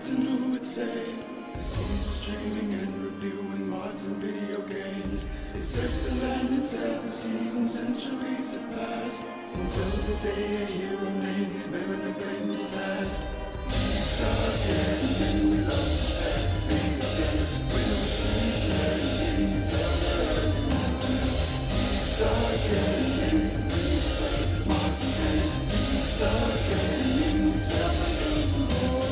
Captain who would say the seas are streaming and reviewing mods and video games. It says the land in 7 seasons, centuries have passed until the day a hero named Mariner claimed his task. Deep dark and we love to play video games. We'll keep playing until the early morning. Deep dark and we explain mods and games. Deep dark and we sell my games and more.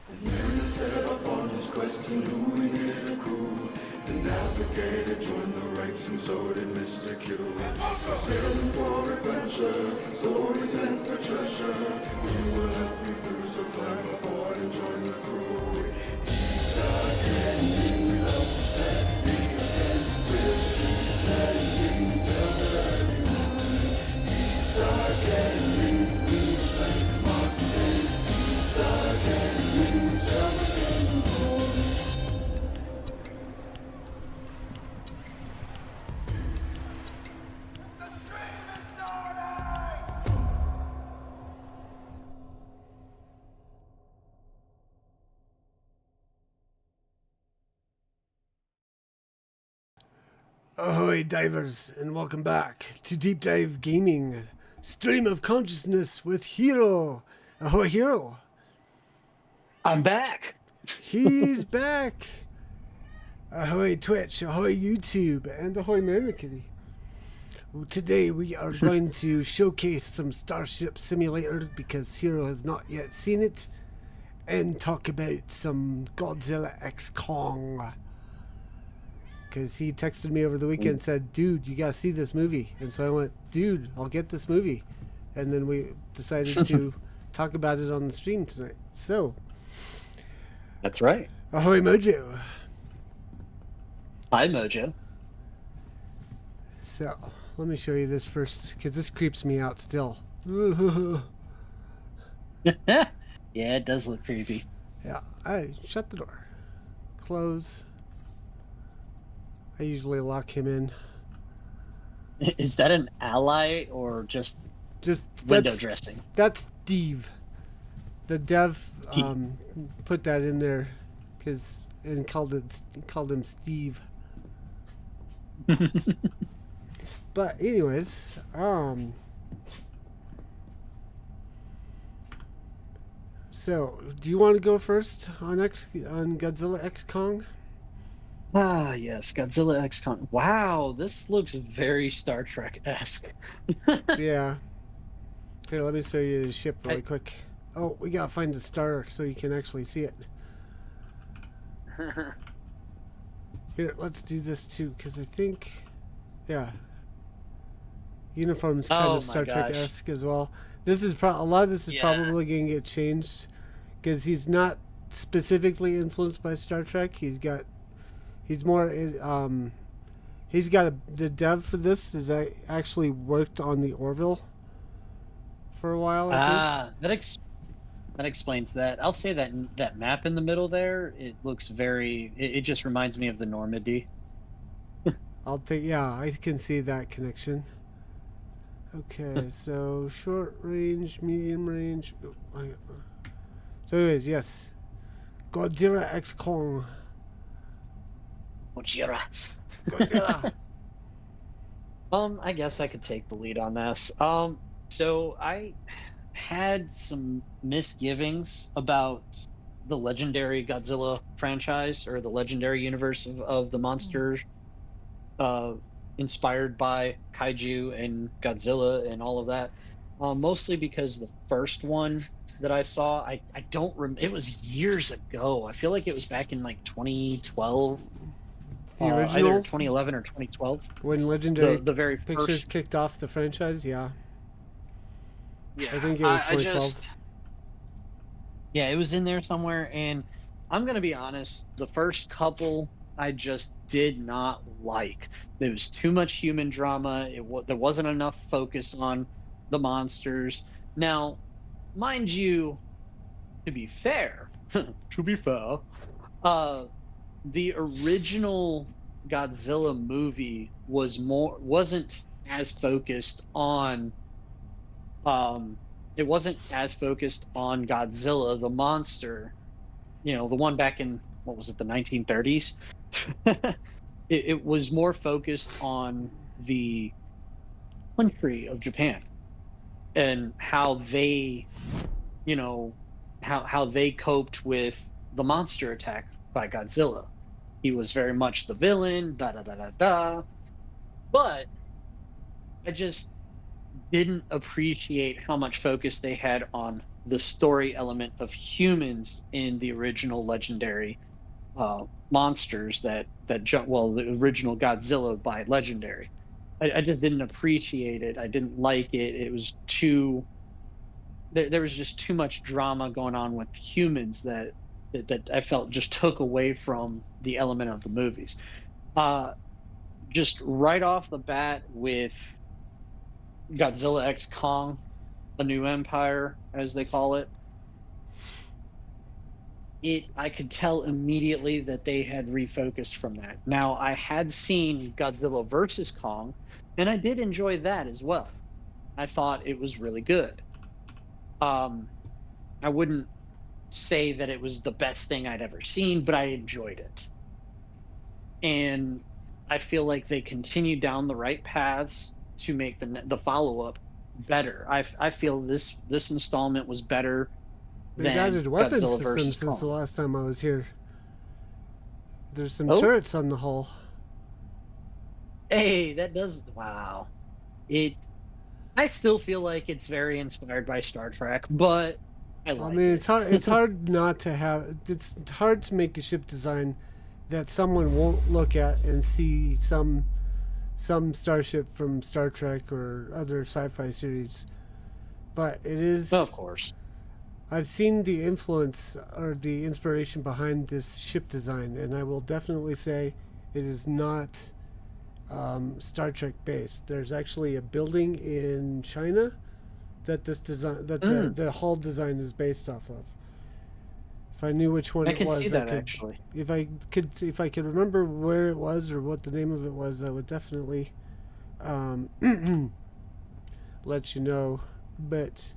As Mariner set off on his quest, he knew he needed a crew. The navigator joined the ranks and so did Mr. Q. Sailing for adventure, stories and for treasure. We will help you through, so climb aboard and join the crew. Deep dark gaming, we love to play video games. We'll keep playing until the early morning. Deep dark gaming, we explain mods and games. Deep dark gaming, we sell the games and more. Ahoy divers, and welcome back to Deep Dive Gaming, Stream of Consciousness with Hiro. Ahoy Hiro. I'm back. He's back. Ahoy Twitch, ahoy YouTube, and ahoy MarinerKitty. Well, today we are going to showcase some Starship Simulator because Hiro has not yet seen it, and talk about some Godzilla X Kong. Because he texted me over the weekend and said, dude, you gotta see this movie. And so I went, dude, I'll get this movie. And then we decided to talk about it on the stream tonight. So, That's right. ahoy Mojo. Hi, Mojo. So, let me show you this first, because this creeps me out still. Yeah, it does look creepy. Yeah, I shut the door. Close. I usually lock him in. Is that an ally or just window dressing? That's Steve. The dev put that in there and called him Steve. But anyways, so do you want to go first on Godzilla X Kong? Ah, yes, Godzilla X Kong. Wow, this looks very Star Trek-esque. Yeah. Here, let me show you the ship really quick. Oh, we gotta find the star so you can actually see it. Here, let's do this too, because I think, yeah, uniform's kind of Star Trek-esque as well. This is a lot of this is probably going to get changed because he's not specifically influenced by Star Trek. He's got the dev for this is actually worked on the Orville for a while. I think. That explains that. I'll say that that map in the middle there, it looks very. It just reminds me of the Normandy. I can see that connection. Okay, so short range, medium range. So anyways, yes, Godzilla X Kong. Godzilla. Godzilla. I guess I could take the lead on this. So I had some misgivings about the legendary Godzilla franchise or the legendary universe of the monster inspired by kaiju and Godzilla and all of that. Mostly because the first one that I saw, I don't remember. It was years ago. I feel like it was back in like 2012. The original, either 2011 or 2012. When Legendary the very Pictures first kicked off the franchise, yeah. Yeah, I think it was 2012. Yeah, it was in there somewhere, and I'm gonna be honest. The first couple I just did not like. There was too much human drama. There wasn't enough focus on the monsters. Now, mind you, to be fair, the original Godzilla movie wasn't as focused on it wasn't as focused on Godzilla the monster, the one back in, what was it, the 1930s. It was more focused on the country of Japan and how they, you know, how they coped with the monster attack by Godzilla. He was very much the villain, da da da da da. But I just didn't appreciate how much focus they had on the story element of humans in the original legendary monsters the original Godzilla by Legendary. I just didn't appreciate it. I didn't like it. It was too there was just too much drama going on with humans that I felt just took away from the element of the movies. Uh, just right off the bat with Godzilla X Kong, A New Empire, as they call it, I could tell immediately that they had refocused from that. Now, I had seen Godzilla versus Kong, and I did enjoy that as well. I thought it was really good. I wouldn't say that it was the best thing I'd ever seen, but I enjoyed it. And I feel like they continued down the right paths to make the follow-up better. I feel this installment was better They've than added weapon Godzilla systems versus since the Kong. last time I was here. There's some Oh, turrets on the hull. hey, that does, wow. It I still feel like it's very inspired by Star Trek, but I I like mean, it. it's hard. It's hard not to have. It's hard to make a ship design that someone won't look at and see some starship from Star Trek or other sci-fi series. But it Of is. course. I've seen the influence or the inspiration behind this ship design, and I will definitely say it is not Star Trek based. There's actually a building in China that Mm, the hull design is based off of. If I knew which one I it can see was, I that could. actually. If I could remember where it was or what the name of it was, I would definitely um, let you know. But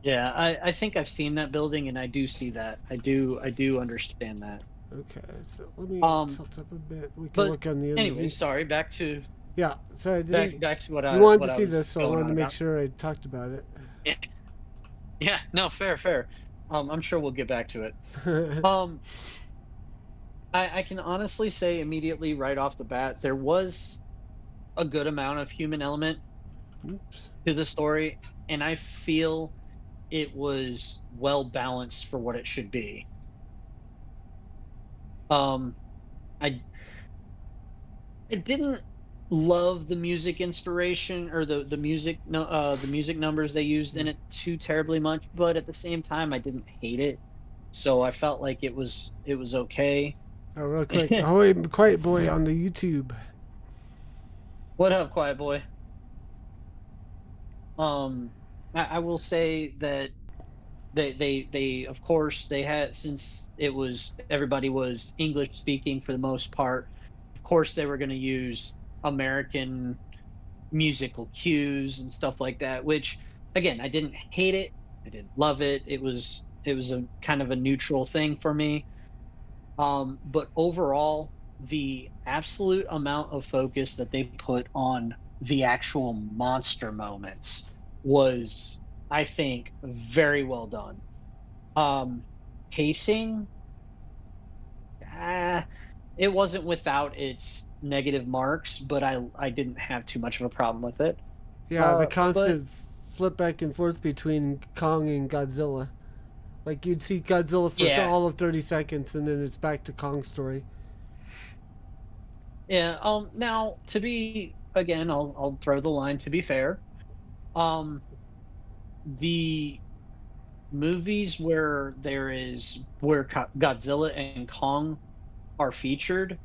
Yeah, I think I've seen that building and I do see that. I do understand that. okay, so let me Um, tilt up a bit. We can but look on the anyway, underneath. sorry, back to Yeah, sorry, I didn't. what You I wanted what to I see this, was so I going wanted on to make about. sure I talked about it. Yeah, no, fair. I'm sure we'll get back to it. Um, I can honestly say immediately right off the bat, there was a good amount of human element Oops. to the story, and I feel it was well balanced for what it should be. Um, I I didn't love the music inspiration or the music no the music numbers they used in it too terribly much, but at the same time I didn't hate it. So I felt like it was okay. Oh, real quick. Ahoy, Quiet Boy on the YouTube. What up, quiet boy? Um, I will say that they of course they had, since it was everybody was English speaking for the most part, of course they were going to use American musical cues and stuff like that, which again, I didn't hate it, I didn't love it. It was a kind of a neutral thing for me. But overall, the absolute amount of focus that they put on the actual monster moments was, I think, very well done. Um, Pacing, ah, it wasn't without its negative marks, but I didn't have too much of a problem with it. Yeah, the But constant flip back and forth between Kong and Godzilla. Like you'd see Godzilla for yeah, all of 30 seconds, and then it's back to Kong's story. yeah. Now to be again, I'll throw the line. To be fair, um, the movies where Godzilla and Kong are featured,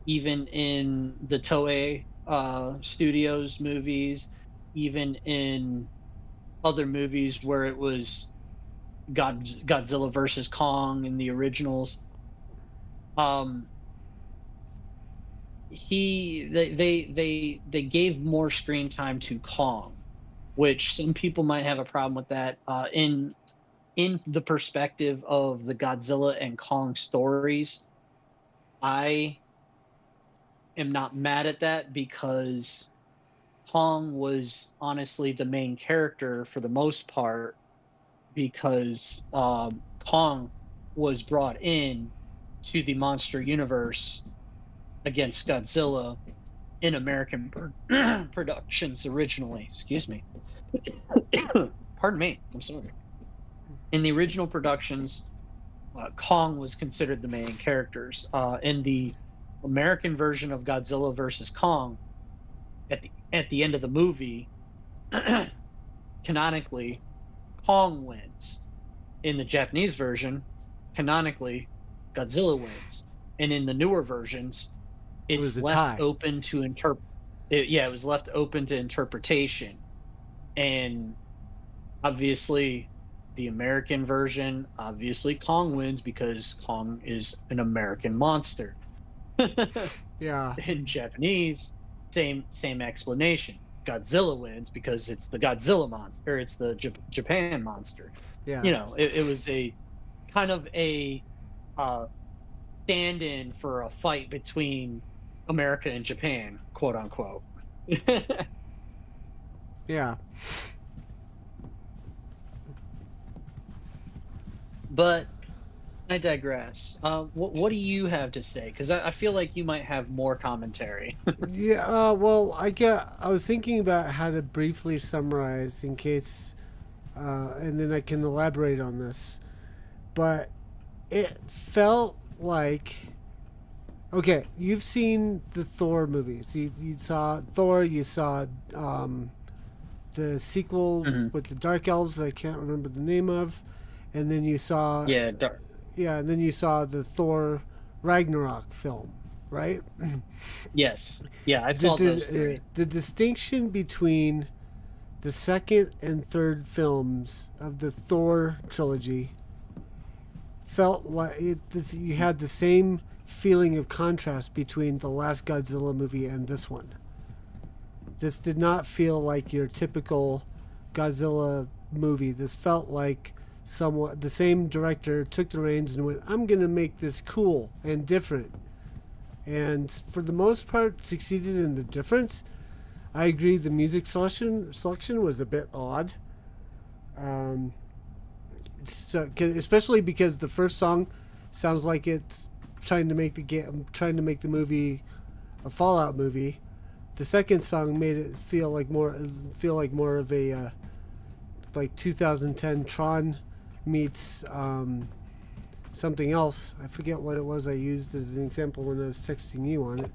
even in the Toei Studios movies, even in other movies where it was Godzilla versus Kong in the originals. Um, they gave more screen time to Kong, which some people might have a problem with that. In the perspective of the Godzilla and Kong stories, I am not mad at that because Kong was honestly the main character for the most part because Kong was brought in to the monster universe against Godzilla in American productions originally. Excuse me. Pardon me. I'm sorry. In the original productions, Kong was considered the main characters. In the American version of Godzilla versus Kong, at the end of the movie, canonically, Kong wins. In the Japanese version, canonically, Godzilla wins. And in the newer versions, It was it's a left tie. open to interpret. Yeah, it was left open to interpretation. And obviously, the American version, obviously, Kong wins because Kong is an American monster. Yeah, In Japanese, same explanation. Godzilla wins because it's the Godzilla monster, or it's the Japan monster. yeah, It was a kind of a uh, stand-in for a fight between America and Japan, quote unquote. yeah. But I digress. What do you have to say? Because I feel like you might have more commentary. Yeah, well, I was thinking about how to briefly summarize in case, and then I can elaborate on this. But it felt like, okay, you've seen the Thor movies. You saw Thor, you saw the sequel Mhm. with the Dark Elves that I can't remember the name of, and then you saw, Yeah, yeah, and then you saw the Thor Ragnarok film, right? yes, yeah, I the saw those three. the distinction between the second and third films of the Thor trilogy felt like you had the same feeling of contrast between the last Godzilla movie and this one. This did not feel like your typical Godzilla movie. This felt like somewhat the same director took the reins and went, "I'm going to make this cool and different." And for the most part succeeded in the difference. I agree the music selection was a bit odd. Um, especially because the first song sounds like it's trying to make the movie a Fallout movie. The second song made it feel like more of a like 2010 Tron meets something else. I forget what it was I used as an example when I was texting you on it,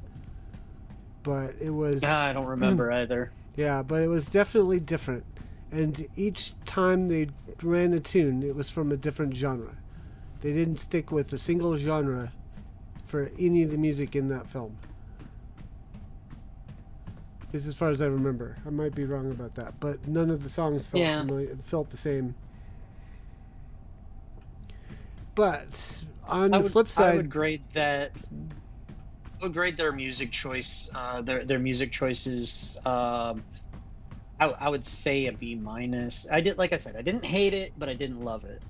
but it was I don't remember either. yeah, but it was definitely different. And each time they ran a tune, it was from a different genre. They didn't stick with a single genre for any of the music in that film. This is as far as I remember. I might be wrong about that, but none of the songs felt Yeah. familiar, felt the same. But on I the would flip I side, would grade that. I would grade their music choice. Their music choices. I would say a B minus. Like I said, I didn't hate it, but I didn't love it.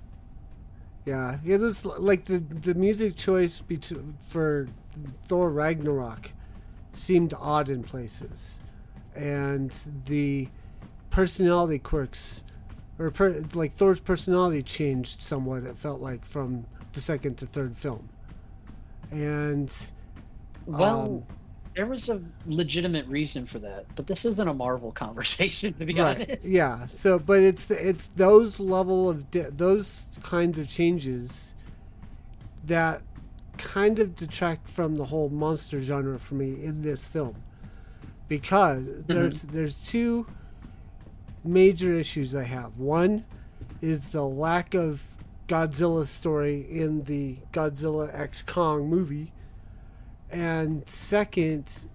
yeah, it was like the music choice for Thor Ragnarok seemed odd in places, and the personality quirks, like Thor's personality changed somewhat. It felt like from the second to third film, and Well, there was a legitimate reason for that, but this isn't a Marvel conversation, to be right, honest. yeah. So, but it's those level of those kinds of changes that kind of detract from the whole monster genre for me in this film, because there's two major issues I have. One is the lack of Godzilla story in the Godzilla X Kong movie, and second,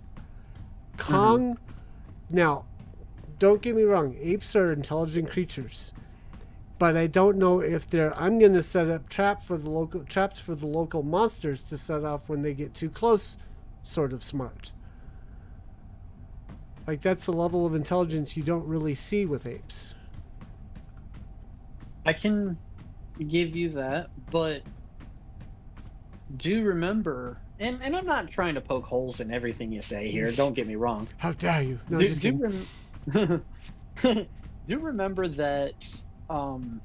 Kong. Now, don't get me wrong, apes are intelligent creatures, but I don't know if they're. I'm going to set up traps for the local monsters to set off when they get too close. Sort of smart. Like, that's the level of intelligence you don't really see with apes. I can give you that, but do remember, and I'm not trying to poke holes in everything you say here. Don't get me wrong. How dare you? No, Do just kidding. do remember that Hong,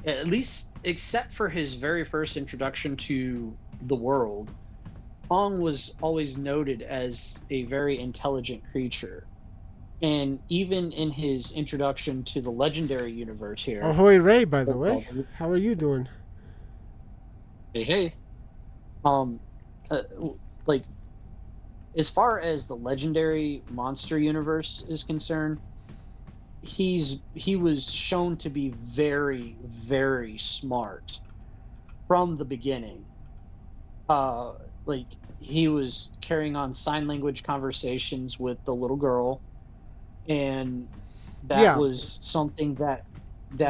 at least except for his very first introduction to the world, Hong was always noted as a very intelligent creature. And even in his introduction to the legendary universe here, Ahoy Ray, by the way. How are you doing? hey, um, like as far as the legendary monster universe is concerned, he was shown to be very, very smart from the beginning. Like he was carrying on sign language conversations with the little girl, and that Yeah. was something that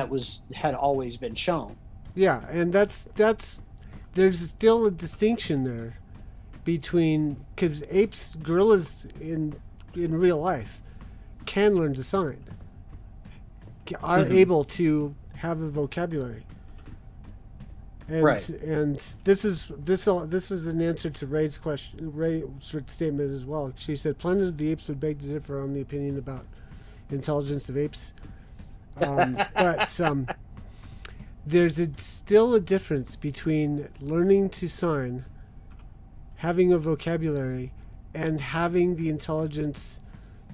was had always been shown. Yeah, and that's there's still a distinction there between, because apes, gorillas in real life can learn to sign, are able to have a vocabulary. And Right. and this is an answer to Ray's question, Ray's statement as well. She said Planet of the Apes would beg to differ on the opinion about intelligence of apes. But there's still a difference between learning to sign, having a vocabulary, and having the intelligence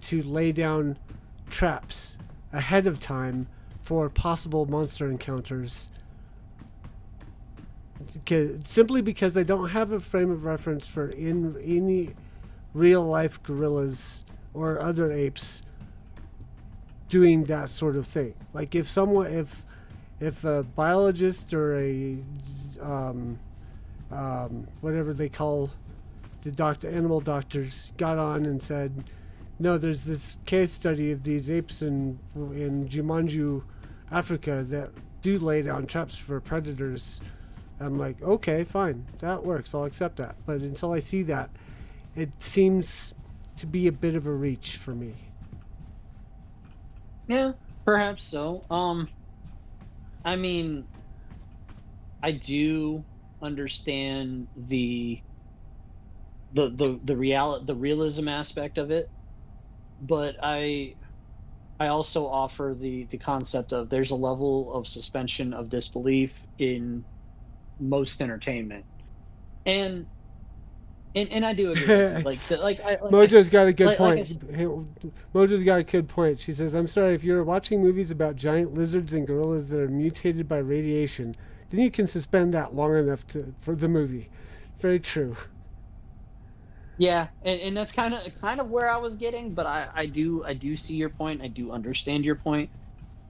to lay down traps ahead of time for possible monster encounters. Simply because I don't have a frame of reference for in any real life gorillas or other apes doing that sort of thing. Like if a biologist or a whatever they call the animal doctors got on and said, no, there's this case study of these apes in Jumanji, Africa, that do lay down traps for predators. I'm like, okay, fine, that works, I'll accept that. But until I see that, it seems to be a bit of a reach for me. Yeah, perhaps so. I mean, I do understand the realism aspect of it, but I also offer the concept of there's a level of suspension of disbelief in most entertainment, and I do agree with you. Mojo's got a good like I point. said, Mojo's got a good point. She says, I'm sorry, if you're watching movies about giant lizards and gorillas that are mutated by radiation, then you can suspend that long enough for the movie. Very true. yeah, and that's kind of where I was getting, but I do see your point. I do understand your point,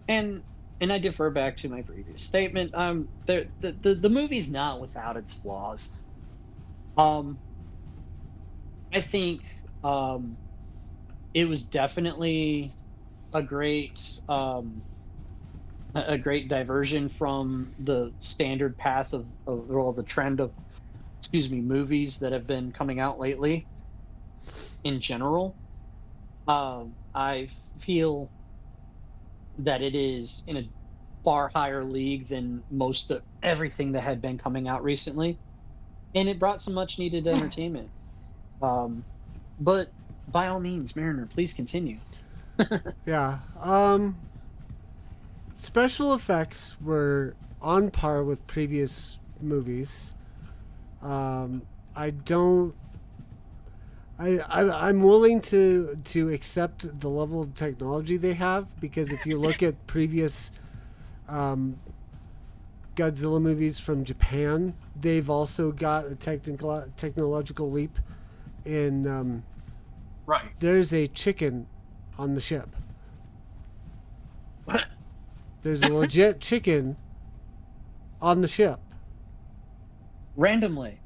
and I defer back to my previous statement. The movie's not without its flaws. I think it was definitely a great diversion from the standard path of the trend of movies that have been coming out lately in general. I feel that it is in a far higher league than most of everything that had been coming out recently, and it brought some much needed entertainment. But by all means, Mariner, please continue. Yeah. Special effects were on par with previous movies. I don't. I'm willing to accept the level of technology they have, because if you look at previous Godzilla movies from Japan, they've also got a technological leap in. Right. There's a chicken on the ship. What? There's a legit chicken on the ship. Randomly.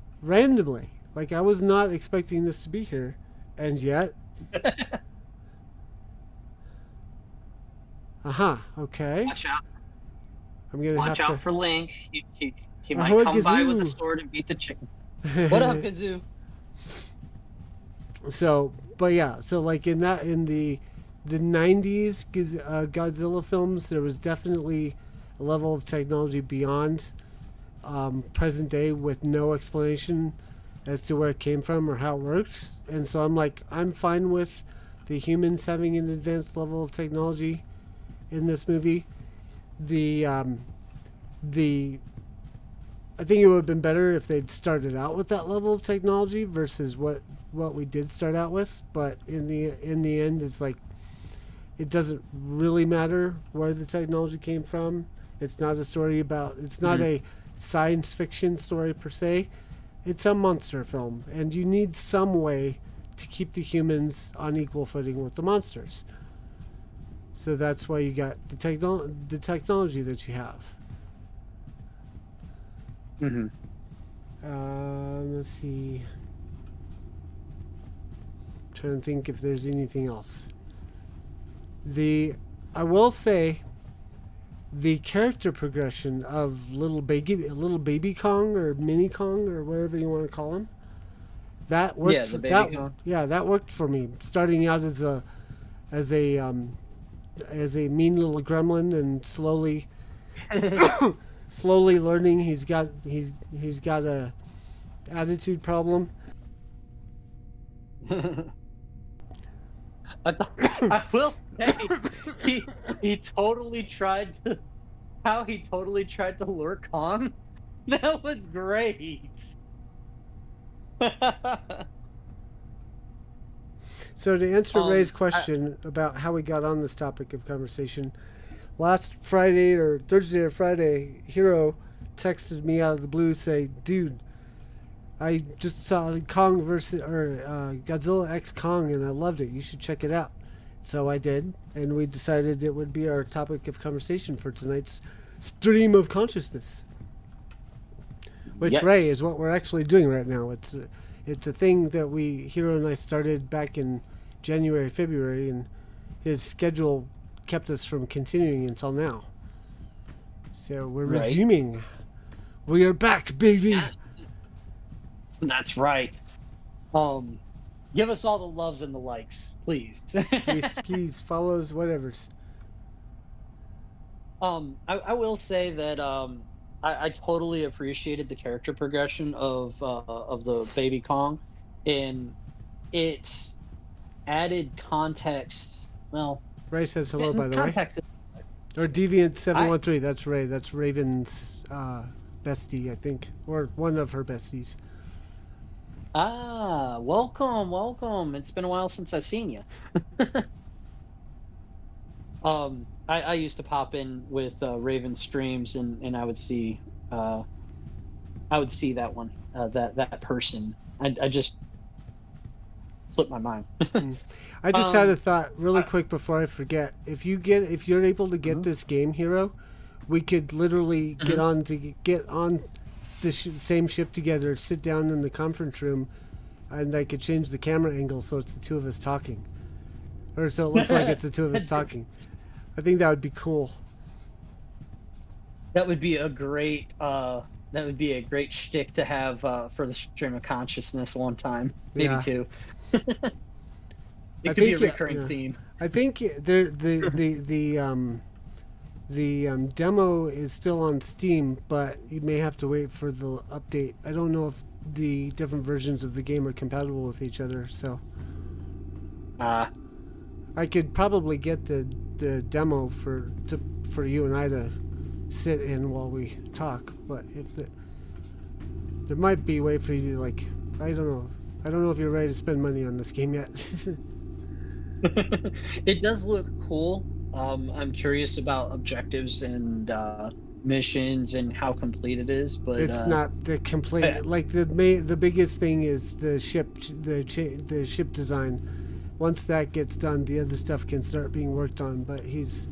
Like, I was not expecting this to be here. And yet. Okay. Watch out. I'm going to have Watch to. out for Link. He might Ahoy, come by with a Gazoo. sword and beat the chicken. What up, Kazoo? So, but yeah, so like in the 90s Godzilla films, there was definitely a level of technology beyond present day with no explanation as to where it came from or how it works. And so I'm fine with the humans having an advanced level of technology in this movie. The the I think it would have been better if they'd started out with that level of technology versus what we did start out with. But in the end, it's like it doesn't really matter where the technology came from. It's not a story about. It's not a science fiction story per se. It's a monster film, and you need some way to keep the humans on equal footing with the monsters. So that's why you got the technology that you have. Mm-hmm. Let's see. I'm trying to think if there's anything else. I will say the character progression of little baby Kong or mini Kong or whatever you want to call him, that Yeah, worked for the baby that. con. Yeah, that worked for me. Starting out as a as a mean little gremlin and slowly learning he's got a attitude problem. I will say he totally tried to how he totally tried to lure Kong. That was great. So to answer Ray's I, question about how we got on this topic of conversation, last Friday or Thursday or Friday, Hiro texted me out of the blue, say, "Dude, I just saw Kong versus or Godzilla X Kong, and I loved it. You should check it out." So I did, and we decided it would be our topic of conversation for tonight's stream of consciousness. Which Ray yes. is what we're actually doing right now. It's a thing that Hiro and I started back in January, February, and his schedule kept us from continuing until now. So we're Right. resuming. We are back, baby. Yes. That's right. Um, Give us all the loves and the likes, please. Please, follows, whatever's. I will say that I totally appreciated the character progression of the baby Kong, and it added context. Well, Ray says hello, by the way. context. Or Deviant seven I one three. That's Ray. That's Raven's bestie, I think, or one of her besties. welcome, welcome. It's been a while since I've seen you. I used to pop in with Raven streams, and I would see that one, that person. I just slipped my mind. I just had a um, thought really I, quick before I forget. If you're able to get mhm, this game, Hero, we could literally mhm. get on the same ship together, sit down in the conference room, and I could change the camera angle so it's the two of us talking, or so it looks like it's the two of us talking. I think that would be cool. That would be a great shtick to have for the stream of consciousness one time, maybe Yeah, two. I It could be a think recurring yeah. theme. I think the demo is still on Steam, but you may have to wait for the update. I don't know if the different versions of the game are compatible with each other, so Uh, I could probably get the demo for you and I to sit in while we talk. But there might be a way for you to I don't know. I don't know if you're ready to spend money on this game yet. it does look cool. I'm curious about objectives and missions and how complete it is, but It's not the I- complete the biggest thing is the ship design. Once that gets done, the other stuff can start being worked on. But he's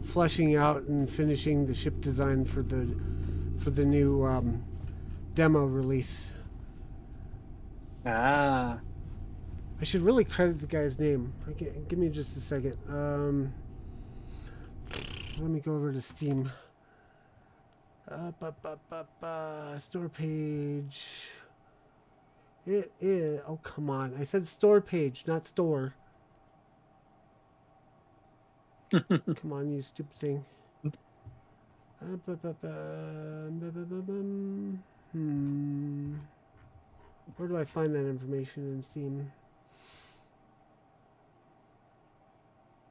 fleshing out and finishing the ship design for the new demo release. ah, I should really credit the guy's name. Give me just a second. Let me go over to Steam. Store page. It is. Oh, come on. I said store page, not store. Come on, you stupid thing. Where do I find that information in Steam?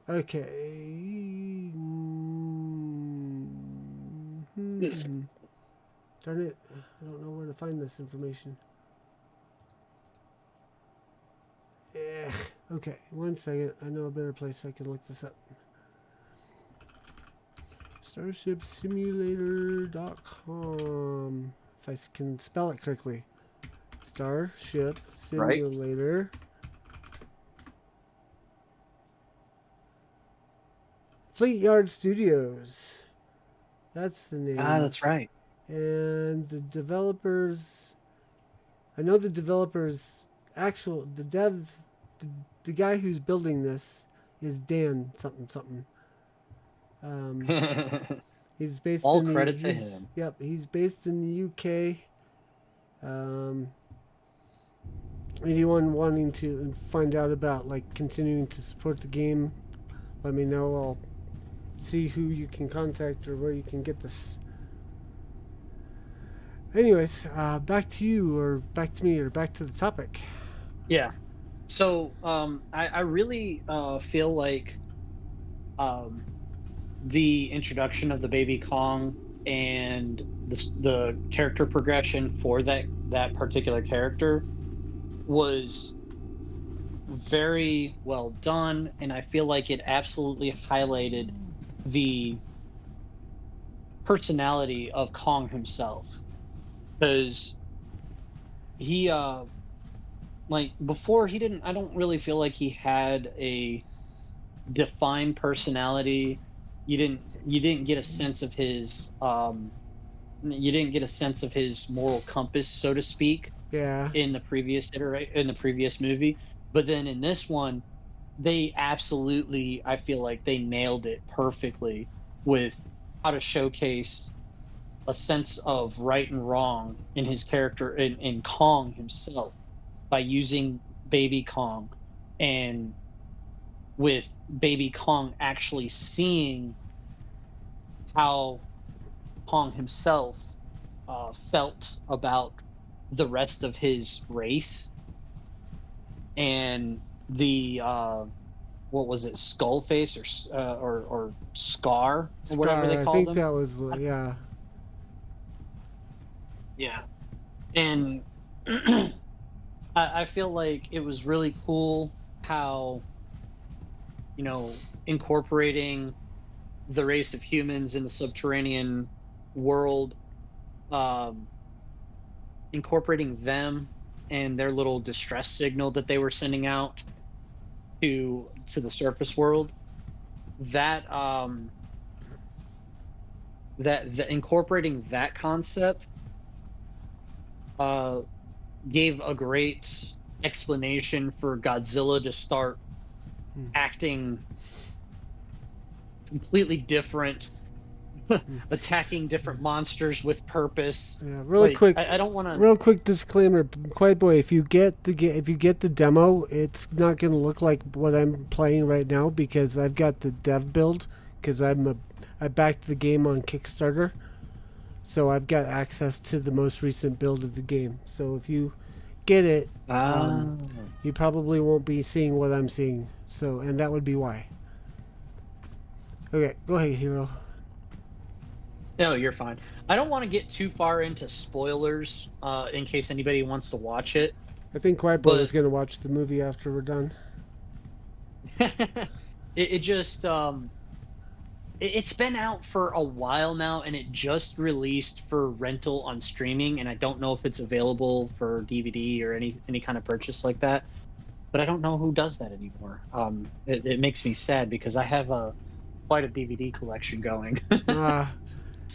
Okay. Darn it. I don't know where to find this information. Okay, 1 second. I know a better place I can look this up. StarshipSimulator.com. If I can spell it correctly. Starship Right. Simulator. Fleet Yard Studios. That's the name. That's right. And the developers, I know the developers, the guy who's building this is Dan something something. He's based All in credit to him. Yep, he's based in the UK. Anyone wanting to find out about like continuing to support the game, let me know. I'll see who you can contact or where you can get this. Anyways, back to you, or back to me, or back to the topic. Yeah. So I really feel like the introduction of the baby Kong and the character progression for that particular character was very well done, and I feel like it absolutely highlighted the personality of Kong himself, because he like before he didn't I don't really feel like he had a defined personality. You didn't get a sense of his moral compass, so to speak, Yeah. in the previous movie. But then in this one, they absolutely, I feel like they nailed it perfectly with how to showcase a sense of right and wrong in his character, in Kong himself, by using baby Kong, and with baby Kong actually seeing how Kong himself felt about the rest of his race, and the what was it, skull face, or scar, or whatever they Scar, I called think him. that was, yeah. Yeah. And I feel like it was really cool how, incorporating the race of humans in the subterranean world, um, incorporating them and their little distress signal that they were sending out to the surface world. That incorporating that concept gave a great explanation for Godzilla to start acting completely different, attacking different monsters with purpose. Yeah, really quick. I don't want to. Real quick disclaimer, Quiet Boy. If you get the demo, it's not going to look like what I'm playing right now because I've got the dev build because I backed the game on Kickstarter, so I've got access to the most recent build of the game. So if you get it, you probably won't be seeing what I'm seeing. So, and that would be why. Okay, go ahead, Hiro. No, you're fine. I don't want to get too far into spoilers in case anybody wants to watch it. I think Quiet Boy is going to watch the movie after we're done. It just it's been out for a while now, and it just released for rental on streaming, and I don't know if it's available for DVD or any kind of purchase like that. But I don't know who does that anymore. It makes me sad because I have quite a DVD collection going.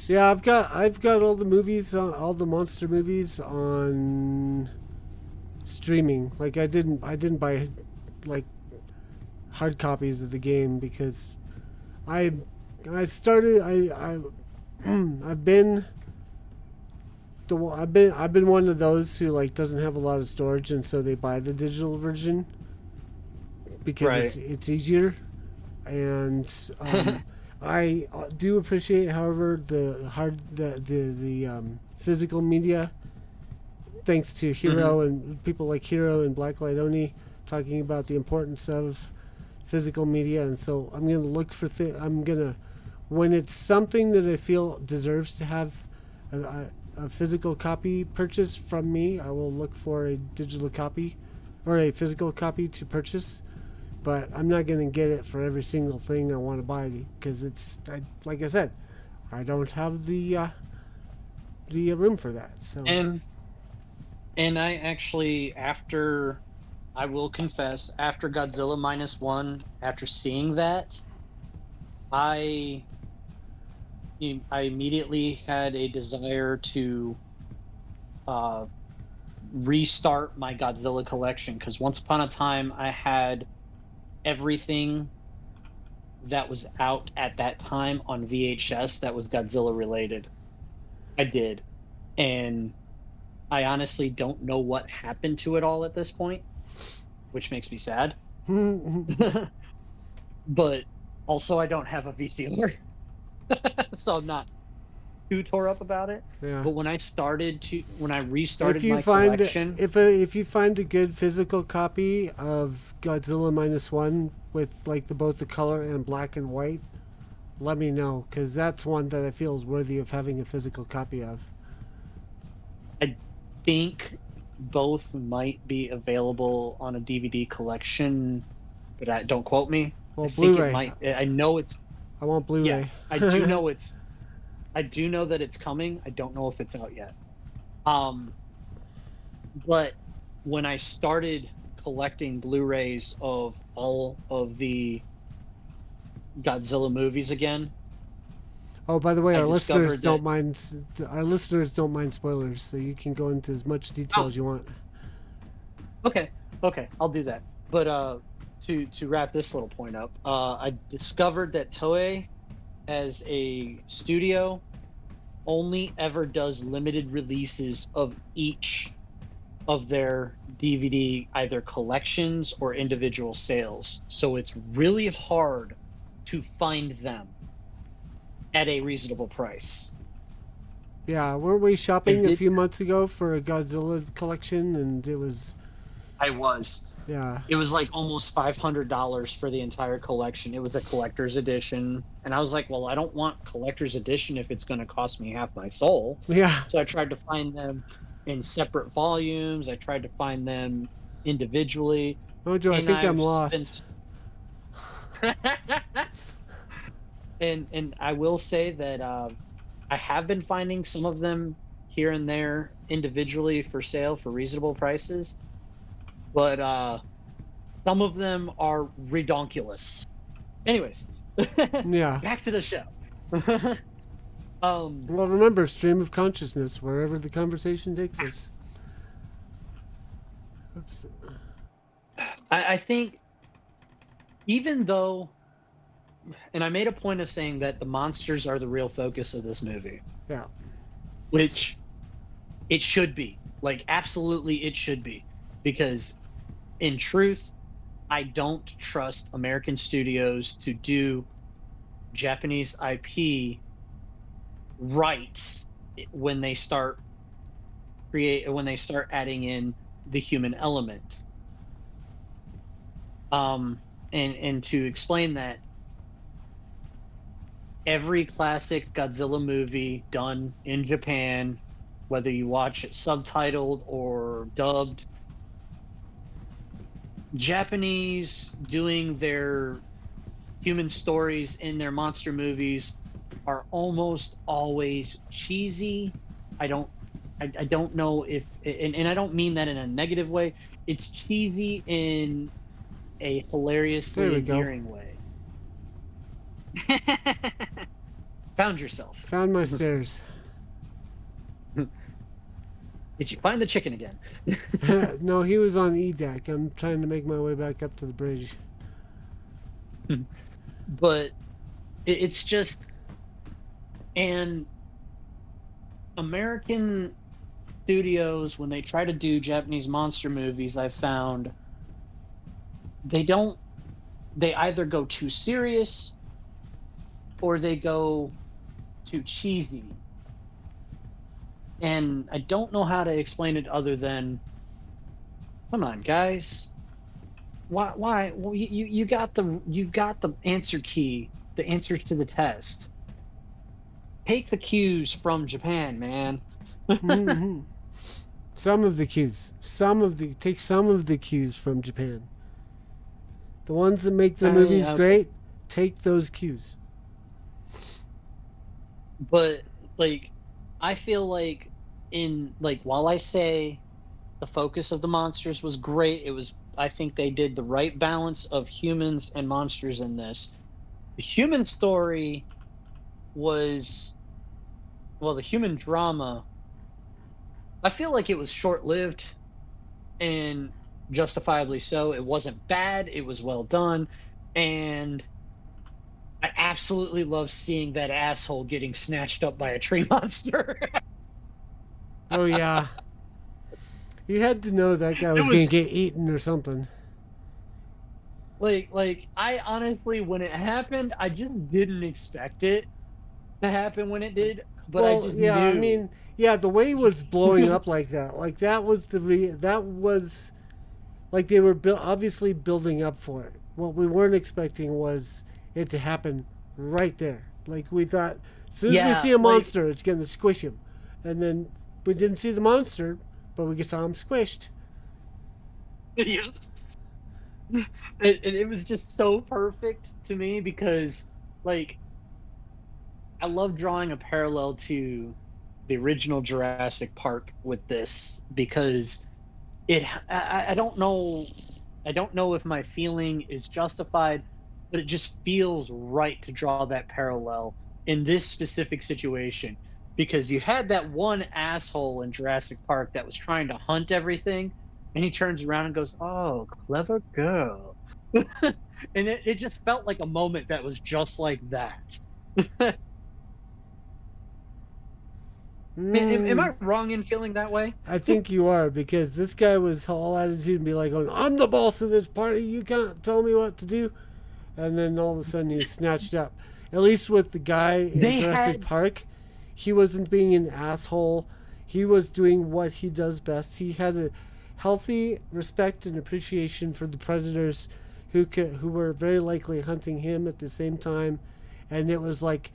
Yeah, I've got all the movies, all the monster movies on streaming. Like I didn't buy like hard copies of the game because I've been I've been one of those who like doesn't have a lot of storage, and so they buy the digital version because Right. it's easier. And I do appreciate, however, the physical media, thanks to Hiro and people like Hiro and Blacklight Oni talking about the importance of physical media. And so I'm gonna look for when it's something that I feel deserves to have a physical copy purchased from me, I will look for a digital copy or a physical copy to purchase. But I'm not going to get it for every single thing I want to buy because like I said, I don't have the room for that. So And I actually, I will confess, after Godzilla -1, after seeing that, I I immediately had a desire to uh, restart my Godzilla collection, because once upon a time I had everything that was out at that time on VHS that was Godzilla related. I did. And I honestly don't know what happened to it all at this point, which makes me sad. But also, I don't have a VCR, so I'm not too tore up about it. yeah. But when I If restarted you my find collection, if you find a good physical copy of Godzilla -1 with like both the color and black and white, let me know, because that's one that I feel is worthy of having a physical copy of. I think both might be available on a DVD collection, but don't quote me. I Well, think it Blu-ray. might. I know it's, I want yeah. Blu-ray. I do know that it's coming. I don't know if it's out yet. Um, but when I started collecting Blu-rays of all of the Godzilla movies again, Oh, by the way, I our listeners discovered don't that. mind. Our listeners don't mind spoilers, so you can go into as much detail Oh, as you want. okay, okay, I'll do that. But to wrap this little point up, I discovered that Toei, as a studio, only ever does limited releases of each of their DVD, either collections or individual sales. So it's really hard to find them at a reasonable price. Yeah, weren't we I shopping a did. few months ago for a Godzilla collection, and it was I was. yeah. It was like almost $500 for the entire collection. It was a collector's edition. And I was like, well, I don't want collector's edition if it's going to cost me half my soul. Yeah. So I tried to find them in separate volumes. I tried to find them individually. Oh, Joe, I And think I'm I've lost. spent and I will say that I have been finding some of them here and there individually for sale for reasonable prices, but some of them are redonkulous. Anyways, Yeah. back to the show. Well, remember, stream of consciousness, wherever the conversation takes us. Oops. I think, even though, and I made a point of saying that the monsters are the real focus of this movie, Yeah. which it should be. Like, absolutely, it should be. Because, in truth, I don't trust American studios to do Japanese IP right when they start adding in the human element. And to explain that, every classic Godzilla movie done in Japan, whether you watch it subtitled or dubbed, Japanese doing their human stories in their monster movies are almost always cheesy. I don't know if, and I don't mean that in a negative way. It's cheesy in a There hilariously we go. endearing way. Found yourself. Found my stairs. Did you find the chicken again? No, he was on E deck. I'm trying to make my way back up to the bridge. But it's just, and American studios, when they try to do Japanese monster movies, I found they either go too serious or they go too cheesy. And I don't know how to explain it other than, come on, guys. Why? Well, you've got the answer key, the answers to the test. Take the cues from Japan, man. Mhm. Some of the cues. Take some of the cues from Japan. The ones that make their movies Okay. great, take those cues. But like, I feel like while I say the focus of the monsters was great, I think they did the right balance of humans and monsters in this. The human story was, well, the human drama, I feel like it was short-lived and justifiably so. It wasn't bad, it was well done, and I absolutely love seeing that asshole getting snatched up by a tree monster. Oh yeah. You had to know that guy It was gonna was get eaten or something. like I honestly, when it happened, I just didn't expect it to happen when it did, but I Well, just yeah, I knew. mean, yeah, the way it was blowing up like that was that was like they were obviously building up for it. What we weren't expecting was it to happen right there. Like we thought, as soon as we Yeah, see a like monster, it's gonna squish him, and then we didn't see the monster, but we saw him squished. yeah. It was just so perfect to me because, like, I love drawing a parallel to the original Jurassic Park with this because I don't know if my feeling is justified, but it just feels right to draw that parallel in this specific situation because you had that one asshole in Jurassic Park that was trying to hunt everything, and he turns around and goes, "Oh, clever girl." And it just felt like a moment that was just like that. Am Mm, I wrong in feeling that way? I think you are because this guy was all attitude and be like, going, "I'm the boss of this party. You can't tell me what to do." And then all of a sudden he's snatched up. At least with the guy in They Jurassic had Park, he wasn't being an asshole. He was doing what he does best. He had a healthy respect and appreciation for the predators who were very likely hunting him at the same time, and it was like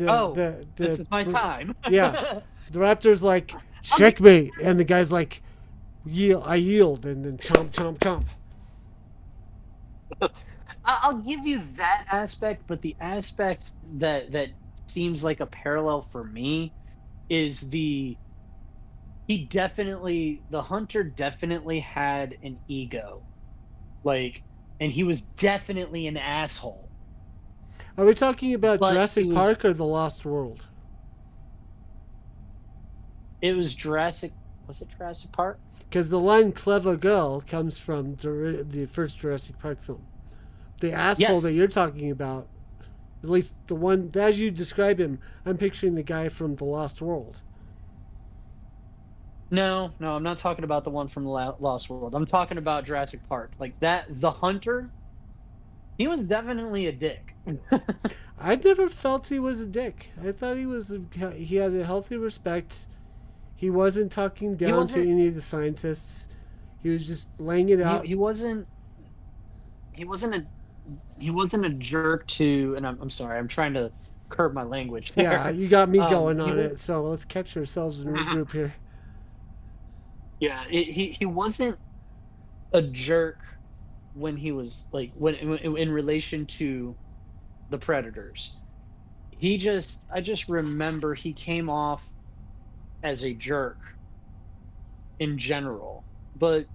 oh, this is my time. yeah, the raptor's like I'll gi- checkmate, and the guy's like I yield, and then chomp chomp chomp. I'll give you that aspect, but the aspect that seems like a parallel for me is the hunter definitely had an ego, like, and he was definitely an asshole, Are we talking about but Jurassic Park or The Lost World? it was Jurassic. Was it Jurassic Park? Because the line "clever girl" comes from the first Jurassic Park film. The asshole that Yes. you're talking about, at least the one as you describe him, I'm picturing the guy from The Lost World. No, no, I'm not talking about the one from the Lost World. I'm talking about Jurassic Park. Like that, the hunter, he was definitely a dick. I never felt he was a dick. I thought he had a healthy respect. He wasn't talking He down to wasn't. any of the scientists. He was just laying it He out. he wasn't. He wasn't a. He wasn't a jerk to. And I'm sorry. I'm trying to curb my language Yeah, there. you got me going He on was. it. So let's catch ourselves and regroup here. Yeah. He wasn't a jerk when he was like when in relation to the predators. I just remember he came off as a jerk in general. But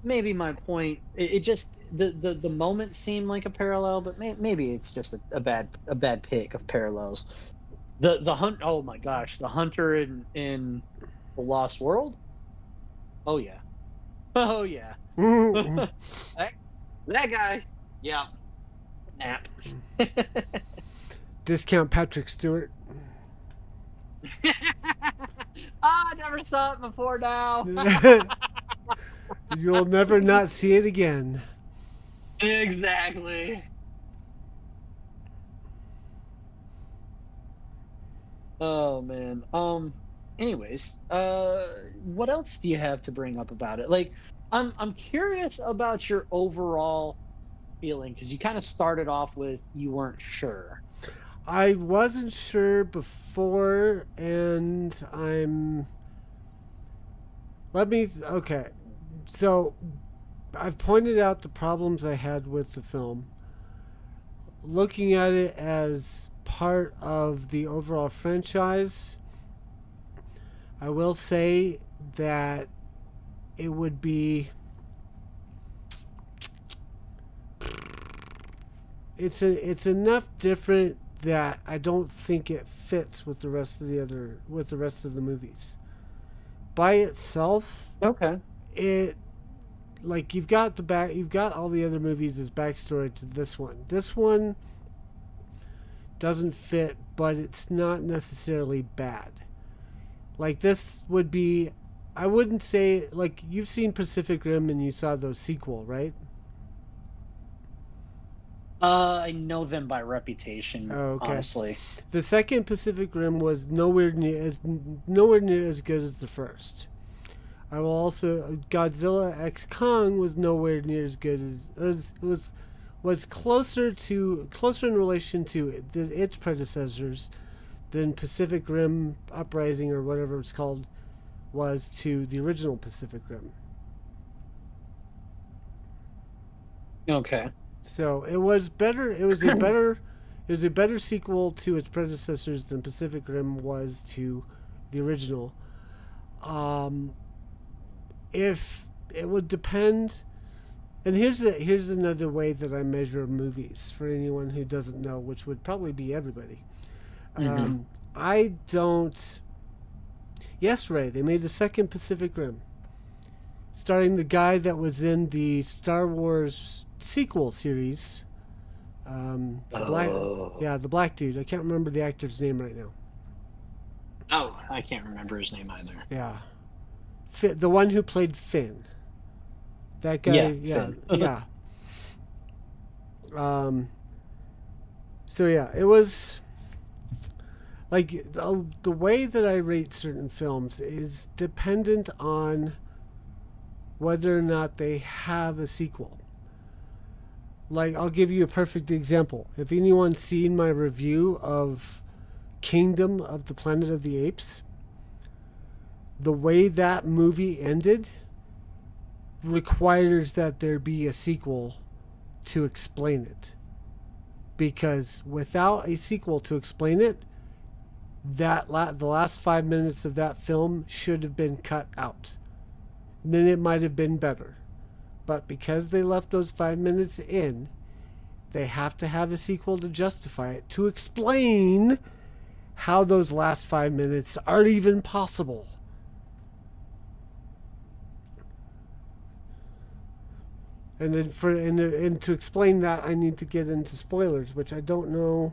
maybe my point, it just the moment seemed like a parallel, but maybe it's just a bad pick of parallels. The hunt. Oh my gosh, the hunter in the Lost World. Oh yeah. Oh yeah. that, that guy. Yeah. Nap. Discount Patrick Stewart. I never saw it before now. You'll never not see it again. Exactly. Oh man. Anyways, what else do you have to bring up about it? Like, I'm curious about your overall feeling because you kind of started off with you weren't sure. I wasn't sure before, and I'm. Let me. Okay. So, I've pointed out the problems I had with the film. Looking at it as part of the overall franchise, I will say that it would be. It's enough different that I don't think it fits with the rest of the movies. By itself, Okay. it like you've got all the other movies as backstory to this one. This one doesn't fit, but it's not necessarily bad. Like this would be I wouldn't say like you've seen Pacific Rim and you saw those sequel, right? I know them by reputation, Oh, okay. honestly. The second Pacific Rim was nowhere near as good as the first. I will also Godzilla X Kong was nowhere near as good as was closer in relation to its predecessors than Pacific Rim Uprising or whatever it's called was to the original Pacific Rim. Okay. So it was better. It was a better sequel to its predecessors than Pacific Rim was to the original. Um, if it would depend, and here's another way that I measure movies for anyone who doesn't know, which would probably be everybody. Hmm. I don't. Yes, Ray. They made a second Pacific Rim, starring the guy that was in the Star Wars sequel series. The black, Oh. yeah, the black dude. I can't remember the actor's name right now. Oh, I can't remember his name either. Yeah, the one who played Finn. That guy. Yeah, Yeah, Finn. yeah. Um. So yeah, it was like the way that I rate certain films is dependent on whether or not they have a sequel. Like I'll give you a perfect example. If anyone's seen my review of Kingdom of the Planet of the Apes, the way that movie ended requires that there be a sequel to explain it. Because without a sequel to explain it, the last 5 minutes of that film should have been cut out. Then it might have been better. But because they left those 5 minutes in, they have to have a sequel to justify it, to explain how those last 5 minutes are even possible. And then and to explain that, I need to get into spoilers, which I don't know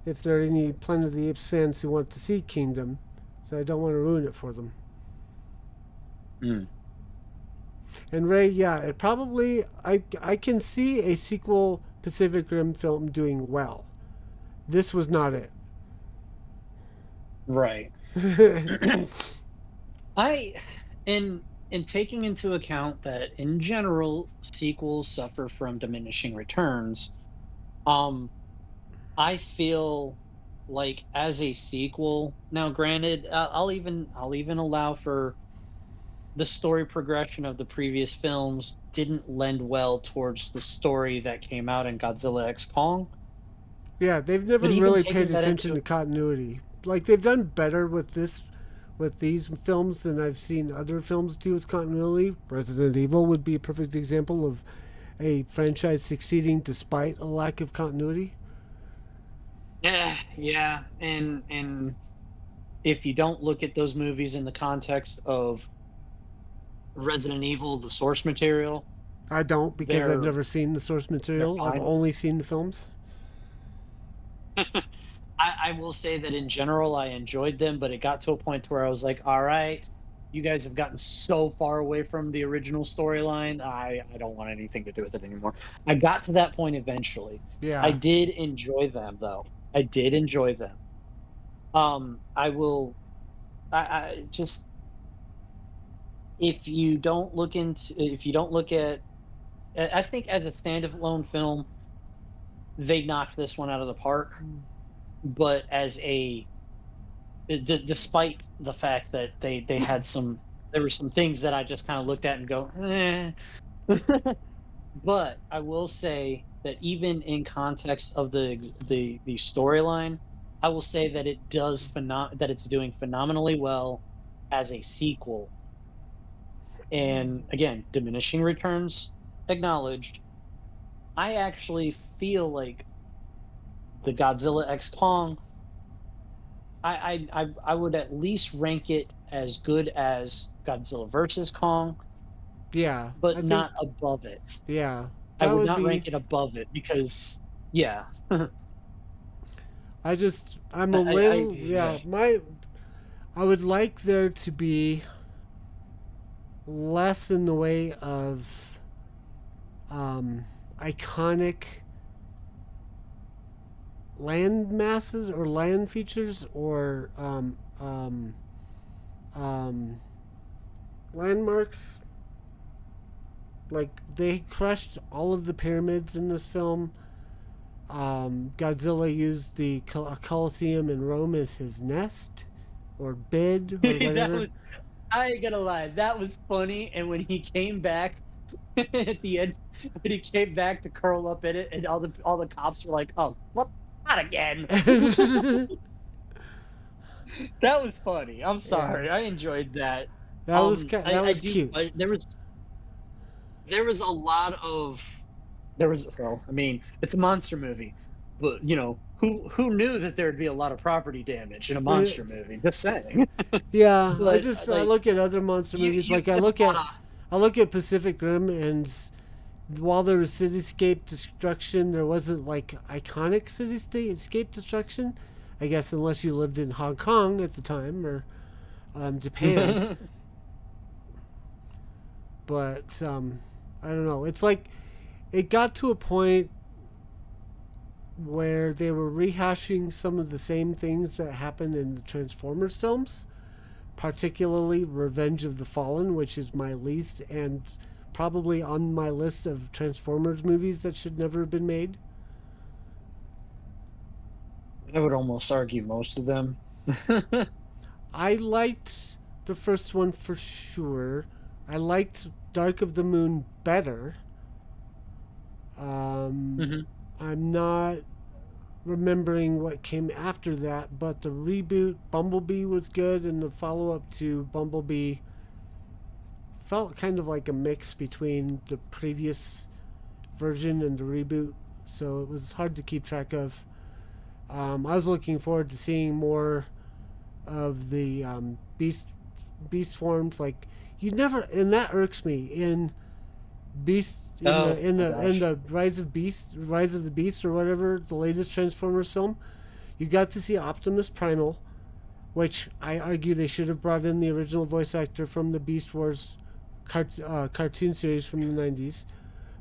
if there are any Planet of the Apes fans who want to see Kingdom, so I don't want to ruin it for them. Mm. And Ray, yeah, it probably I can see a sequel Pacific Rim film doing well. This was not it. Right. I in taking into account that in general sequels suffer from diminishing returns, um I feel like as a sequel, now granted, I'll even allow for the story progression of the previous films didn't lend well towards the story that came out in Godzilla X Kong. Yeah, they've never But even really paid taking that attention into to continuity. Like they've done better with these films than I've seen other films do with continuity. Resident Evil would be a perfect example of a franchise succeeding despite a lack of continuity. yeah, yeah, and if you don't look at those movies in the context of Resident Evil, the source material, I don't because I've they're never seen the source they're material. I've fine. only seen the films. I will say that in general, I enjoyed them, but it got to a point where I was like, all right, you guys have gotten so far away from the original storyline. I don't want anything to do with it anymore. I got to that point eventually. I Yeah. did enjoy them though. I did enjoy them. I will. I just if you don't look at, I think as a standalone film, they knocked this one out of the park. But as a despite the fact that they had some, there were some things that I just kind of looked at and go, eh. But I will say that even in context of the storyline, I will say that that it's doing phenomenally well as a sequel. And again, diminishing returns acknowledged. I actually feel like the Godzilla X Kong, I would at least rank it as good as Godzilla versus Kong, Yeah. I but think, not above it. yeah. I That would would not rank be. it above it because, yeah, I, I'm a little, yeah, yeah. I would like there to be less in the way of iconic land masses or land features or um, landmarks. Like they crushed all of the pyramids in this film. Godzilla used the Colosseum in Rome as his nest or bed or that whatever. was. I ain't gonna lie, that was funny. And when he came back at the end, when he came back to curl up in it, and all the cops were like, "Oh, what? Not again." That was funny. I'm Yeah, sorry. I enjoyed that. that I was do. cute. There was a lot of there was well, I mean, it's a monster movie, but who knew that there'd be a lot of property damage in a Uh, monster movie? Just saying. Yeah, But I like look at other monster movies. you Like get a lot of I look at Pacific Rim, and while there was cityscape destruction, there wasn't like iconic cityscape destruction. I guess unless you lived in Hong Kong at the time or Japan, but I don't know. It's like it got to a point where they were rehashing some of the same things that happened in the Transformers films, particularly Revenge of the Fallen, which is my least and probably on my list of Transformers movies that should never have been made. I would almost argue most of them. I liked the first one for sure. I liked Dark of the Moon better. Um, Mhm. I'm not remembering what came after that, but the reboot Bumblebee was good, and the follow up to Bumblebee felt kind of like a mix between the previous version and the reboot, so it was hard to keep track of. I was looking forward to seeing more of the beast forms. Like you never, and that irks me in Beast Oh my in gosh. the Rise of the Beast or whatever the latest Transformers film. You got to see Optimus Primal, which I argue they should have brought in the original voice actor from the Beast Wars cartoon series from the 90s.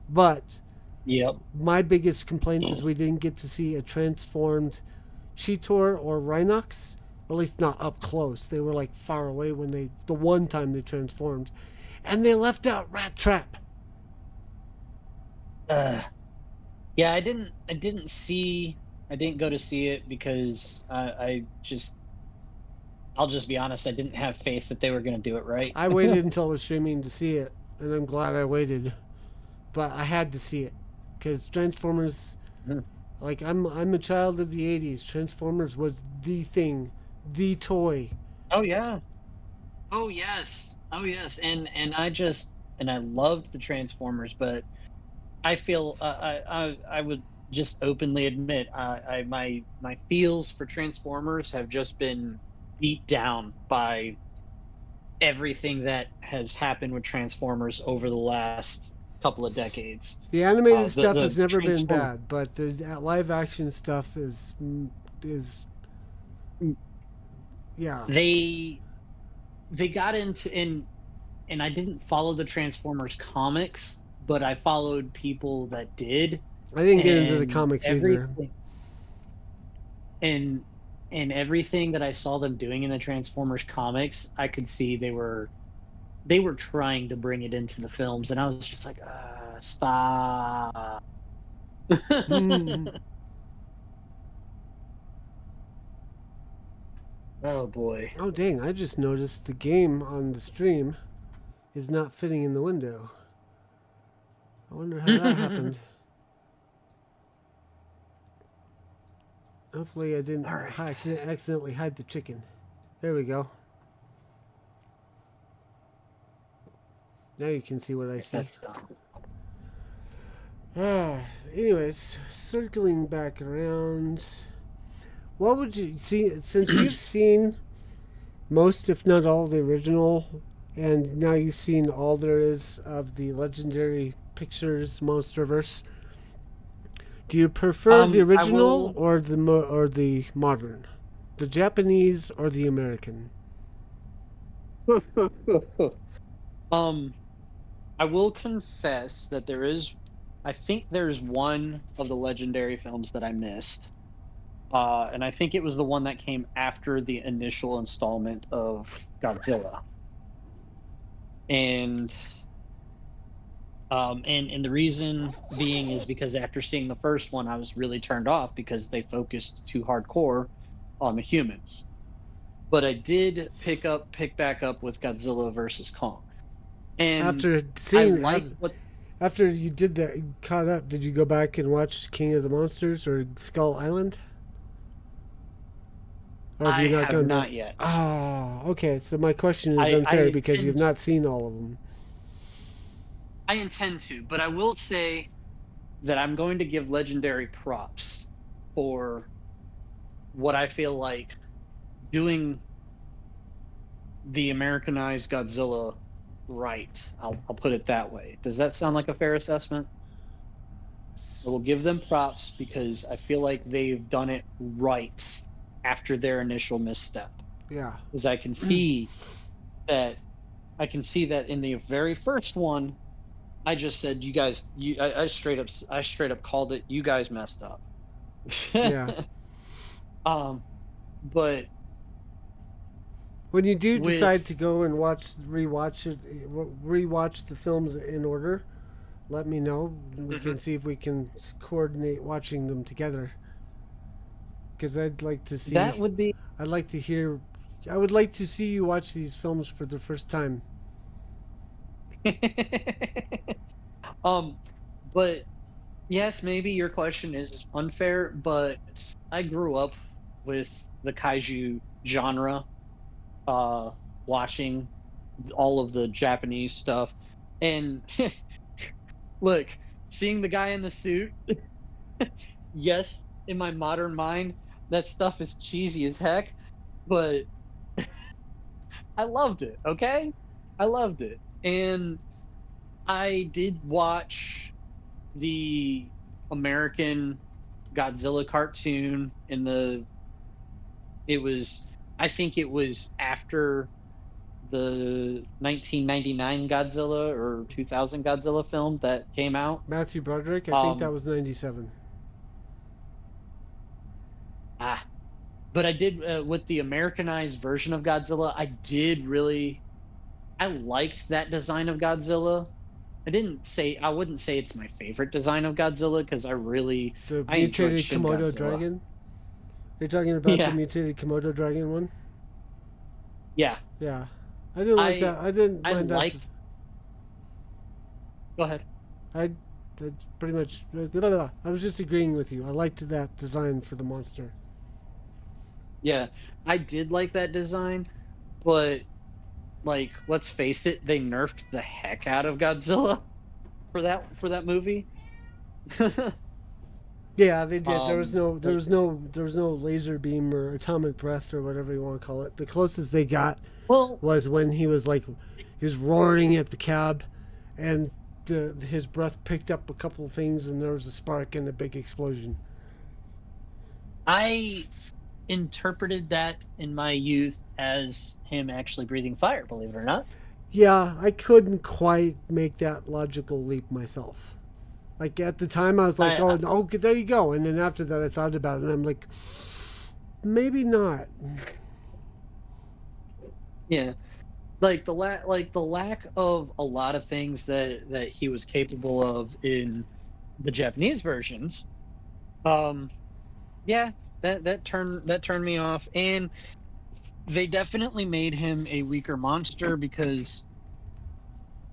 But Yep. my biggest complaint is we didn't get to see a transformed Cheetor or Rhinox, or at least not up close. They were like far away when the one time they transformed, and they left out Rat Trap. Uh, yeah, I didn't go to see it because I'll just be honest, I didn't have faith that they were going to do it right. I waited until it was streaming to see it, and I'm glad I waited. But I had to see it because Transformers, like I'm a child of the '80s. Transformers was the thing, the toy. Oh yeah. Oh yes. Oh yes. And I loved the Transformers, but I feel I would just openly admit my feels for Transformers have just been beat down by everything that has happened with Transformers over the last couple of decades. The animated The stuff has never been Transform bad, but the live action stuff is is. Yeah, They got into and I didn't follow the Transformers comics, but I followed people that did, I didn't get into the and comics either. everything and everything that I saw them doing in the Transformers comics, I could see they were trying to bring it into the films, and I was just like, stop. Hmm. Oh boy. Oh dang! I just noticed the game on the stream is not fitting in the window. I wonder how that happened. Hopefully, I didn't All right. accidentally hide the chicken. There we go. Now you can see what I see. That's done. Anyways, circling back around, what would you see since you've seen most, if not all, the original, and now you've seen all there is of the Legendary Pictures MonsterVerse? Do you prefer the original or the modern, the Japanese or the American? I will confess that I think there's one of the Legendary films that I missed. And I think it was the one that came after the initial installment of Godzilla. And the reason being is because after seeing the first one, I was really turned off because they focused too hardcore on the humans. But I did pick back up with Godzilla versus Kong. And After I seeing like what after you did that, caught up, did you go back and watch King of the Monsters or Skull Island? Or I have gone not back? yet. Oh, okay. So my question is I unfair because intend you've not seen all of them. I intend to, but I will say that I'm going to give Legendary props for what I feel like doing the Americanized Godzilla right. I'll put it that way. Does that sound like a fair assessment? I will give them props because I feel like they've done it right after their initial misstep. Yeah. Because that I can see that in the very first one, I just said, you guys, I straight up called it. You guys messed up. Yeah. But When you do decide to with go and rewatch the films in order, let me know. We can see if we can coordinate watching them together. Because I'd like to see. that would be I'd like to hear. I would like to see you watch these films for the first time. but yes, maybe your question is unfair, but I grew up with the kaiju genre, watching all of the Japanese stuff. And look, seeing the guy in the suit, yes, in my modern mind, that stuff is cheesy as heck, but I loved it, okay? I loved it. And I did watch the American Godzilla cartoon in I think it was after the 1999 Godzilla or 2000 Godzilla film that came out. Matthew Broderick, I think that was 97. But I did with the Americanized version of Godzilla. I liked that design of Godzilla. I wouldn't say it's my favorite design of Godzilla because The I enjoyed mutated Shin Komodo Godzilla. dragon. You're talking about the Yeah, mutated Komodo dragon one? yeah. Yeah. I didn't like that. I didn't I mind like. that. Go ahead. That's pretty much. I was just agreeing with you. I liked that design for the monster. Yeah, I did like that design, but like, let's face it, they nerfed the heck out of Godzilla for that movie. Yeah, they did. There was um, no laser beam or atomic breath or whatever you want to call it. The closest they got well, was when he was roaring at the cab, and his breath picked up a couple of things, and there was a spark and a big explosion. I interpreted that in my youth as him actually breathing fire, believe it or not. Yeah, I couldn't quite make that logical leap myself. Like at the time, I was like, I, "Oh, no, there you go." And then after that, I thought about it, and I'm like, maybe not. yeah, like the lack of a lot of things that he was capable of in the Japanese versions. Um, yeah, that turned me off, and they definitely made him a weaker monster because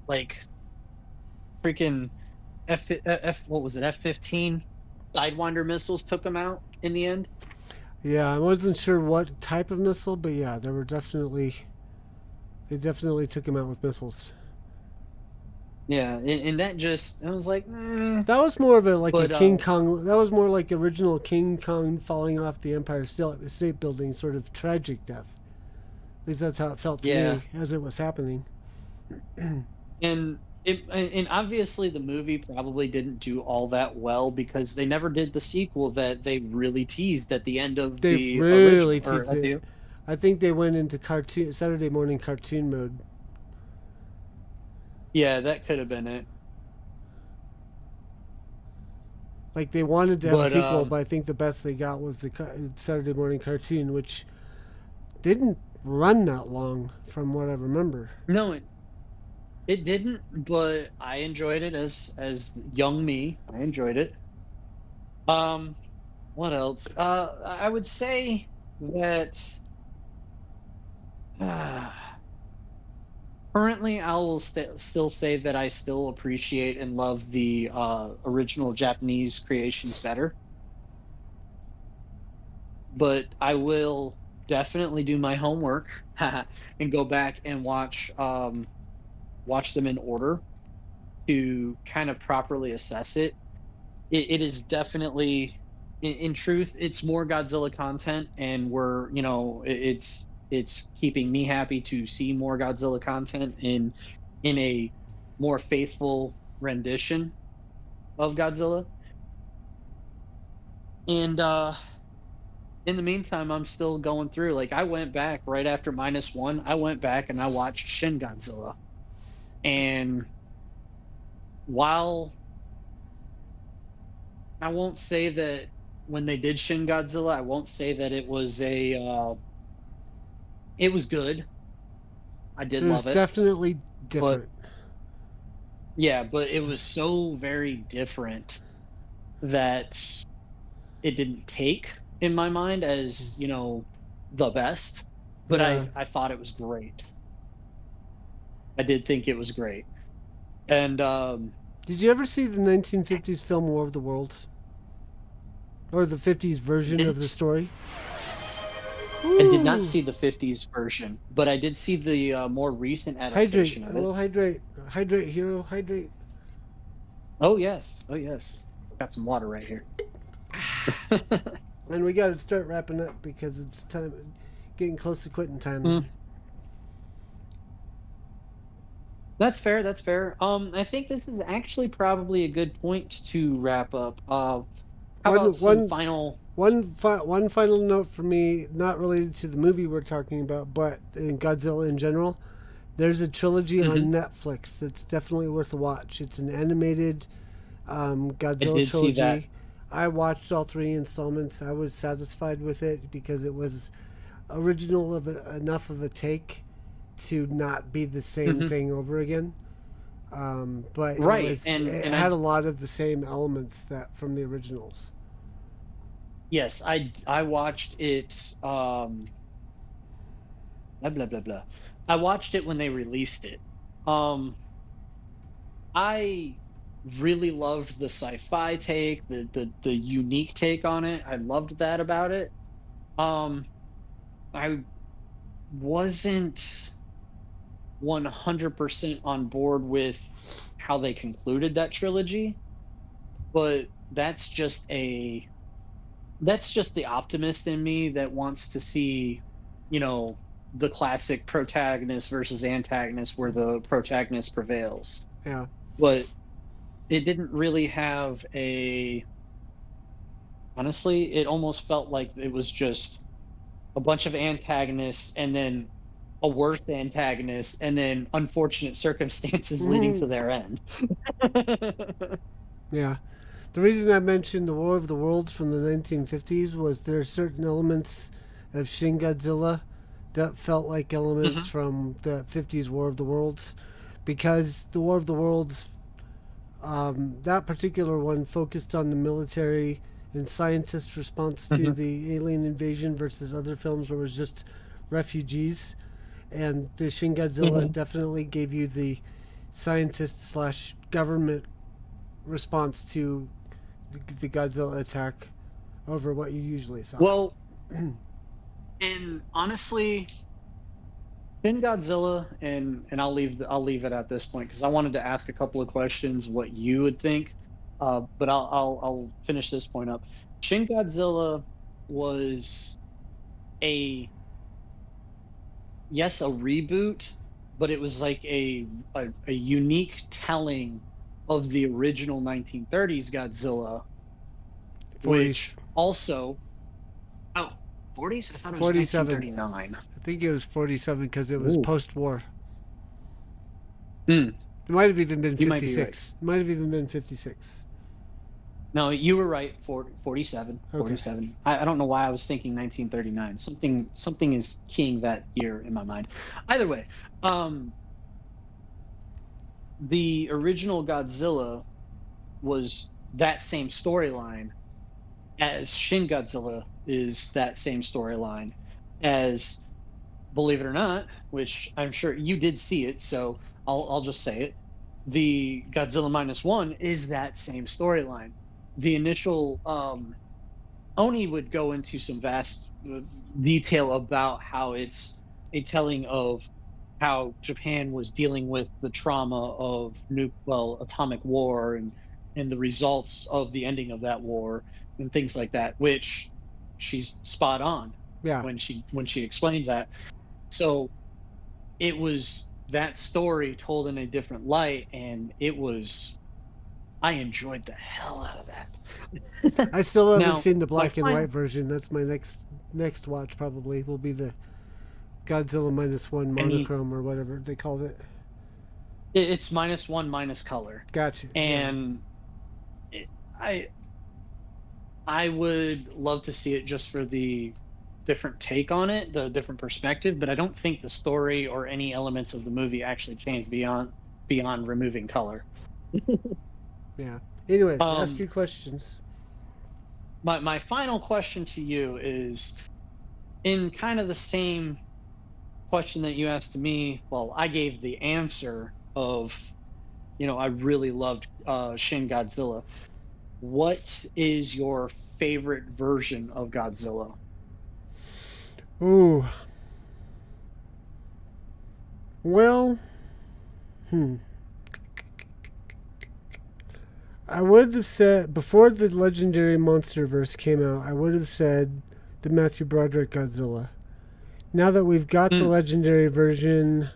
like freaking F what was it, F-15 Sidewinder missiles took him out in the end. Yeah, I wasn't sure what type of missile, but yeah, they definitely took him out with missiles. Yeah, and that just I was like, That was more of a but King Kong. That was more like original King Kong falling off the Empire State Building, sort of tragic death. At least that's how it felt to yeah, me as it was happening. and obviously the movie probably didn't do all that well because they never did the sequel that they really teased at the end of They the really original or teased at it. the I think they went into cartoon Saturday morning cartoon mode. yeah, that could have been it. Like they wanted to have a But sequel, but I think the best they got was the Saturday morning cartoon, which didn't run that long, from what I remember. no, it didn't, but I enjoyed it as young me. I enjoyed it. Um, what else? I would say that uh, currently I will still say that I still appreciate and love the original Japanese creations better, but I will definitely do my homework and go back and watch them in order to kind of properly assess it. It is definitely in truth it's more Godzilla content, and we're it's keeping me happy to see more Godzilla content in a more faithful rendition of Godzilla. And in the meantime I'm still going through, like I went back right after -1, I went back and I watched Shin Godzilla. And while I won't say that when they did Shin Godzilla, I won't say that it was good. I did It was love it, definitely but different. yeah, but it was so very different that it didn't take in my mind as, the best, but Yeah. I thought it was great. I did think it was great. And Did you ever see the 1950s film War of the Worlds? Or the 50s I version of didn't the s- story? I did not Woo! see the 50s version, but I did see the more recent Hydrate. adaptation of it. Well, hydrate. Hydrate, Hiro. Hydrate. Oh yes. Oh yes. Got some water right here. And we got to start wrapping up because it's time, getting close to quitting time. Mm, that's fair. That's fair. I think this is actually probably a good point to wrap up. How about One, some one, final? one final note for me, not related to the movie we're talking about, but in Godzilla in general. There's a trilogy Hmm. on Netflix that's definitely worth a watch. It's an animated I Godzilla did see that. trilogy. I watched all three installments. I was satisfied with it because it was original enough of a take to not be the same Hmm. thing over again. But Right, it and had I a lot of the same elements that from the originals. yes, I watched it. Blah blah blah blah. I watched it when they released it. Um, I really loved the sci-fi take, the unique take on it. I loved that about it. Um, I wasn't 100% on board with how they concluded that trilogy, but that's just the optimist in me that wants to see, you know, the classic protagonist versus antagonist where the protagonist prevails. Yeah. But it didn't really have a honestly, it almost felt like it was just a bunch of antagonists and then a worse antagonist and then unfortunate circumstances leading to Mhm. their end. Yeah. The reason I mentioned the War of the Worlds from the 1950s was there are certain elements of Shin Godzilla that felt like elements Mhm. from the 50s War of the Worlds, because the War of the Worlds, that particular one focused on the military and scientist response to Mhm. the alien invasion versus other films where it was just refugees. And the Shin Godzilla Mhm. definitely gave you the scientist slash government response to the Godzilla attack over what you usually saw. Well, and honestly, Shin Godzilla, and I'll leave it at this point because I wanted to ask a couple of questions what you would think, but I'll finish this point up. Shin Godzilla was a yes, a reboot, but it was like a unique telling of the original 1930s Godzilla, 40s, which also, oh, 40s? I thought it was 47. 1939. I think it was 47 because it was Ooh. post war. Hmm, It might have even been you might be right. 56. It might have even been 56. No, you were right. 47, Okay. 47. I don't know why I was thinking 1939. Something is keying that year in my mind. Either way, um, the original Godzilla was that same storyline as Shin Godzilla is that same storyline as, believe it or not, which I'm sure you did see it, so I'll just say it. The Godzilla minus one is that same storyline. The initial Oni would go into some vast detail about how it's a telling of how Japan was dealing with the trauma of atomic war and the results of the ending of that war and things like that, which she's spot on Yeah. when she explained that. So it was that story told in a different light, and it was I enjoyed the hell out of that. I still haven't Now, seen the my black and white final version. That's my next watch probably will be the Godzilla minus one any monochrome or whatever they called it. it's minus one minus color, Gotcha. Yeah. and it, I I would love to see it just for the different take on it, the different perspective, but I don't think the story or any elements of the movie actually change beyond removing color. Yeah. Anyways, ask Um, your questions. my final question to you is in kind of the same question that you asked to me. Well, I gave the answer of, I really loved Shin Godzilla. What is your favorite version of Godzilla? Ooh. Well, hmm. I would have said before the legendary MonsterVerse came out, I would have said the Matthew Broderick Godzilla. Now that we've got the Mm, legendary version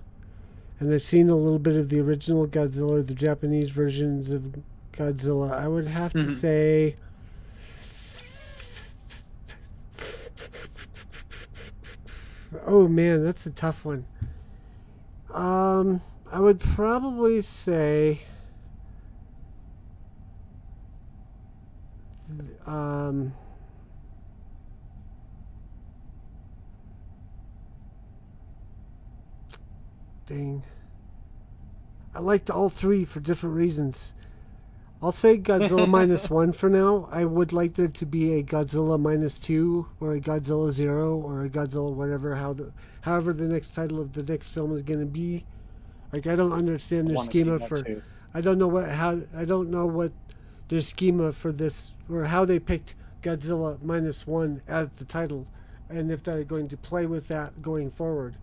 and I've seen a little bit of the original Godzilla, or the Japanese versions of Godzilla, I would have to mhm. say, oh man, that's a tough one. I would probably say, um, dang. I liked all three for different reasons. I'll say Godzilla minus one for now. I would like there to be a Godzilla minus two, or a Godzilla zero, or a Godzilla whatever. However the next title of the next film is going to be. Like I don't understand I their want to see schema that for. too. I don't know what their schema for this, or how they picked Godzilla minus one as the title, and if they're going to play with that going forward.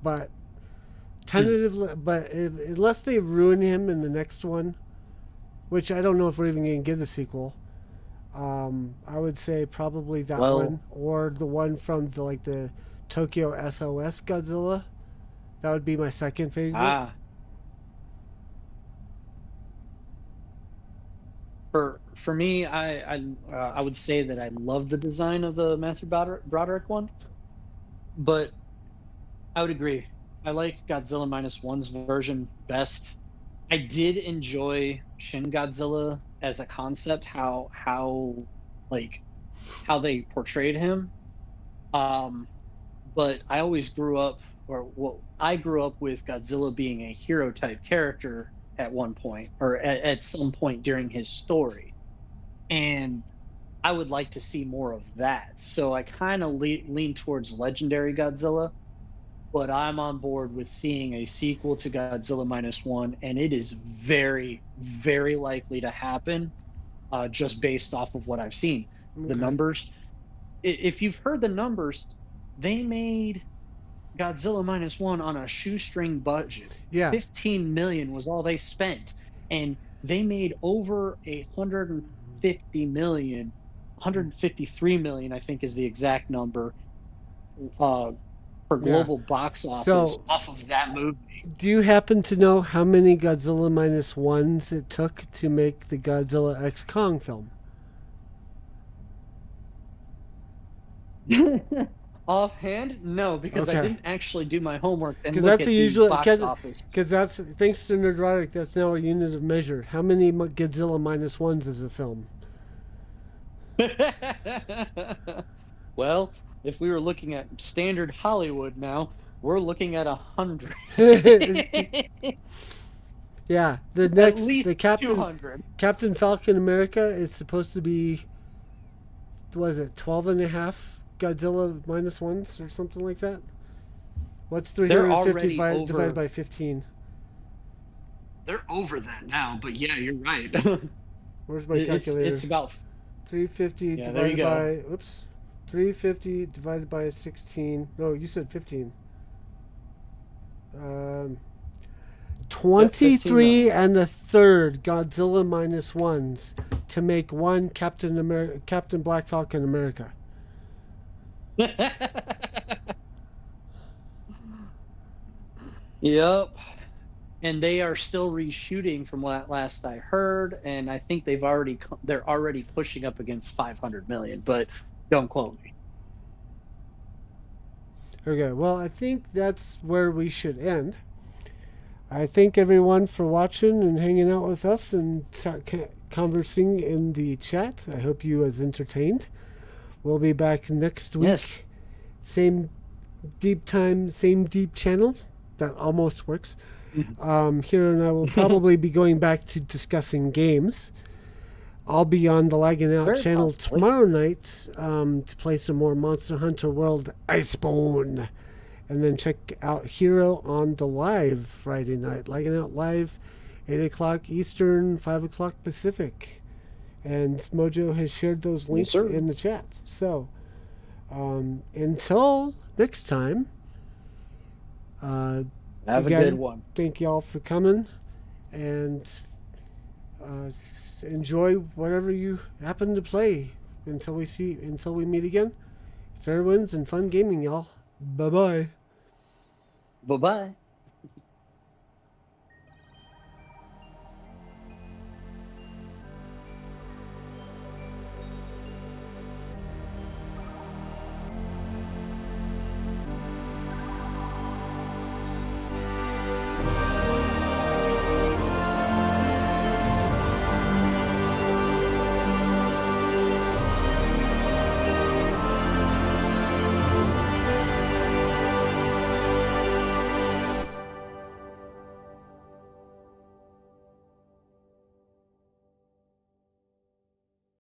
But Mm. tentatively, unless they ruin him in the next one, which I don't know if we're even going to get a sequel. I would say probably that Well, one, or the one from the Tokyo SOS Godzilla. That would be my second favorite. ah, for for me, I would say that I love the design of the Matthew Broderick one, but I would agree. I like Godzilla minus one's version best. I did enjoy Shin Godzilla as a concept, like how they portrayed him. Um, but I always grew up, or well, I grew up with Godzilla being a hero type character at one point, or at some point during his story, and I would like to see more of that. So I kind of lean towards Legendary Godzilla, but I'm on board with seeing a sequel to Godzilla minus one, and it is very, very likely to happen, just based off of what I've seen. The Okay. numbers, if you've heard the numbers, they made Godzilla minus one on a shoestring budget. Yeah. 15 million was all they spent, and they made over 150 million, 153 million, I think is the exact number, uh, for Yeah. global box office So, off of that movie. do you happen to know how many Godzilla minus ones it took to make the Godzilla X Kong film? Offhand, no, because I Okay. didn't actually do my homework and Because look that's at a the usual. box office. Because that's thanks to Nerdrotic. That's now a unit of measure. How many Godzilla minus ones is a film? Well, if we were looking at standard Hollywood now, we're looking at 100. Yeah, the At next least the Captain 200. Captain Falcon America is supposed to be, was it 12 and a half Godzilla minus ones or something like that? What's They're 350 already over. divided by 15? They're over that now, but yeah, you're right. Where's my calculator? It's about 350 Yeah, there you divided go. by, oops, 350 divided by 16. No, you said 15. 23 and a third Godzilla minus ones to make one Captain Black Falcon America. Yep. And they are still reshooting from what last I heard, and I think they're already pushing up against 500 million, but don't quote me. Okay, well, I think that's where we should end. I thank everyone for watching and hanging out with us and conversing in the chat. I hope you was entertained. We'll be back next week. Yes. Same deep time, same deep channel. That almost works. Hiro and I will probably be going back to discussing games. I'll be on the Lagging Out Very channel possibly. tomorrow night to play some more Monster Hunter World Iceborne. And then check out Hiro on the live Friday night. Lagging Out live, 8 o'clock Eastern, 5 o'clock Pacific. And Mojo has shared those links sir. in the chat. So, until next time, Have again, a good one. thank y'all for coming. And enjoy whatever you happen to play until we meet again. Fair winds and fun gaming, y'all. Bye bye. Bye-bye.